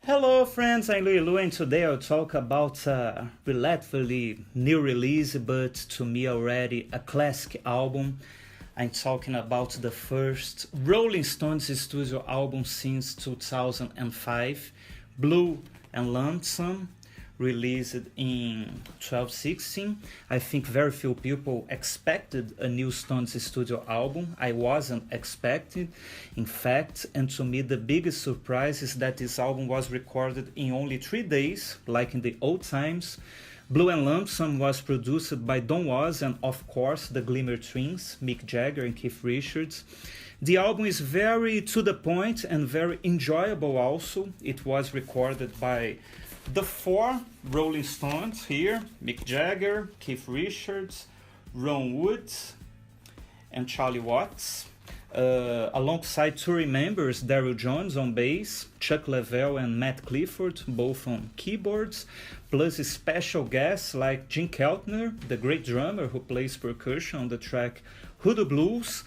Hello friends, I'm Louie Louie and today I'll talk about a relatively new release but to me already a classic album. I'm talking about the first Rolling Stones studio album since 2005, Blue and Lonesome, released in 12/16. I think very few people expected a new Stones studio album. I wasn't expecting, in fact, and to me the biggest surprise is that this album was recorded in only 3 days, like in the old times. Blue and Lonesome was produced by Don Was and of course the Glimmer Twins, Mick Jagger and Keith Richards. The album is very to the point and very enjoyable also. It was recorded by the four Rolling Stones here, Mick Jagger, Keith Richards, Ron Wood, and Charlie Watts. Alongside touring members Daryl Jones on bass, Chuck Leavell and Matt Clifford, both on keyboards, plus special guests like Jim Keltner, the great drummer who plays percussion on the track Hoodoo Blues.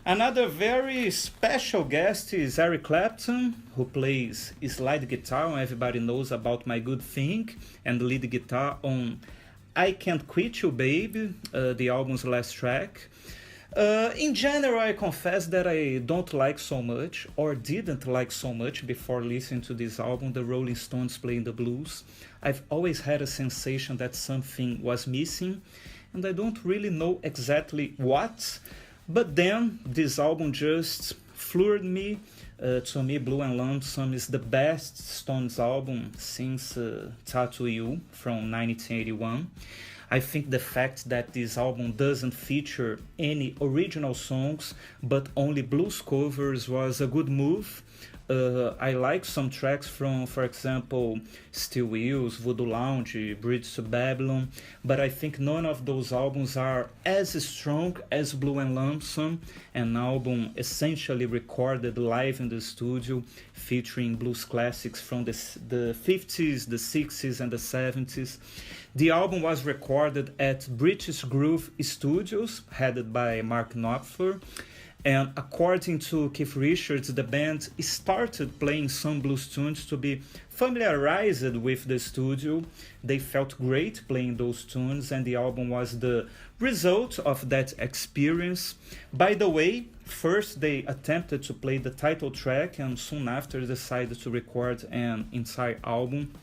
Another very special guest is Eric Clapton, who plays slide guitar, and everybody knows about My Good Thing, and lead guitar on I Can't Quit You Baby, the album's last track. In general, I confess that I don't like so much, or didn't like so much before listening to this album, the Rolling Stones playing the blues. I've always had a sensation that something was missing, and I don't really know exactly what. But then this album just floored me. To me, Blue and Lonesome is the best Stones album since Tattoo You from 1981. I think the fact that this album doesn't feature any original songs but only blues covers was a good move. I like some tracks from, for example, Steel Wheels, Voodoo Lounge, Bridge to Babylon, but I think none of those albums are as strong as Blue and Lonesome, an album essentially recorded live in the studio, featuring blues classics from the 50s, the 60s, and the 70s. The album was recorded at British Groove Studios, headed by Mark Knopfler. And according to Keith Richards, the band started playing some blues tunes to be familiarized with the studio. They felt great playing those tunes, and the album was the result of that experience. By the way, first they attempted to play the title track and soon after decided to record an entire album.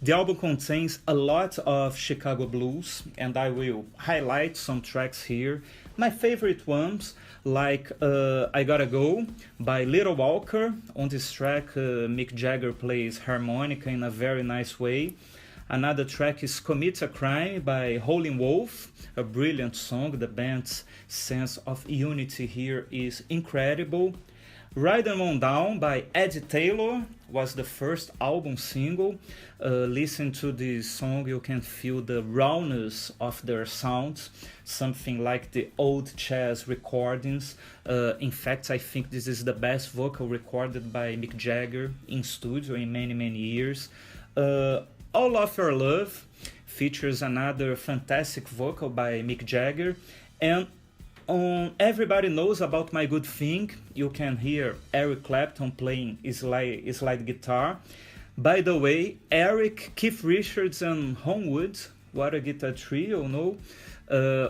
The album contains a lot of Chicago blues, and I will highlight some tracks here. My favorite ones, like I Gotta Go by Little Walker. On this track, Mick Jagger plays harmonica in a very nice way. Another track is Commit a Crime by Howlin' Wolf, a brilliant song. The band's sense of unity here is incredible. Ride 'Em On Down by Eddie Taylor was the first album single. Listen to this song, you can feel the rawness of their sound, something like the old jazz recordings. In fact, I think this is the best vocal recorded by Mick Jagger in studio in many, many years. All of Your Love features another fantastic vocal by Mick Jagger, and on Everybody Knows About My Good Thing, you can hear Eric Clapton playing slide guitar. By the way, Eric, Keith Richards, and Ron Wood, what a guitar trio, no?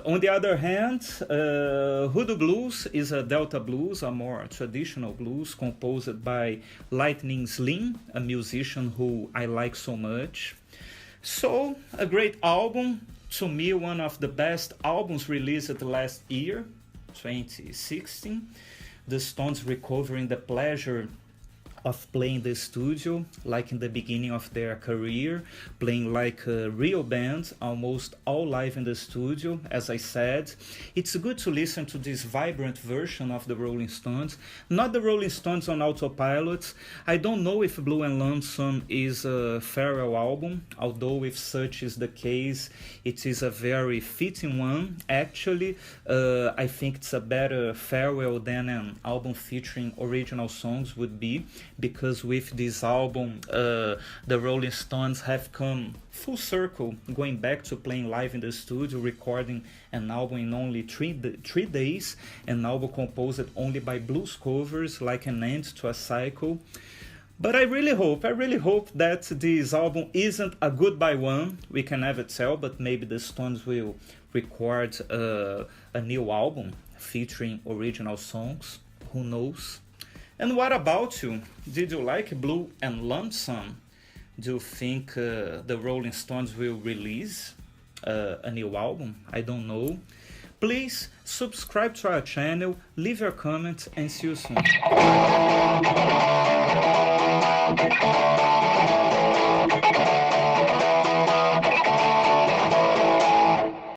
On the other hand, Hoodoo Blues is a Delta blues, a more traditional blues composed by Lightning Slim, a musician who I like so much. So, a great album. To me, one of the best albums released last year, 2016. The Stones recovering the pleasure of playing the studio like in the beginning of their career, playing like a real band, almost all live in the studio. As I said, it's good to listen to this vibrant version of the Rolling Stones, not the Rolling Stones on autopilot. I don't know if Blue and Lonesome is a farewell album, although if such is the case, it is a very fitting one. Actually, I think it's a better farewell than an album featuring original songs would be, because with this album, the Rolling Stones have come full circle, going back to playing live in the studio, recording an album in only 3 days, an album composed only by blues covers, like an end to a cycle. But I really hope that this album isn't a goodbye one. We can never tell, but maybe the Stones will record a new album featuring original songs. Who knows? And what about you? Did you like Blue and Lonesome? Do you think the Rolling Stones will release a new album? I don't know. Please subscribe to our channel, leave your comments, and see you soon.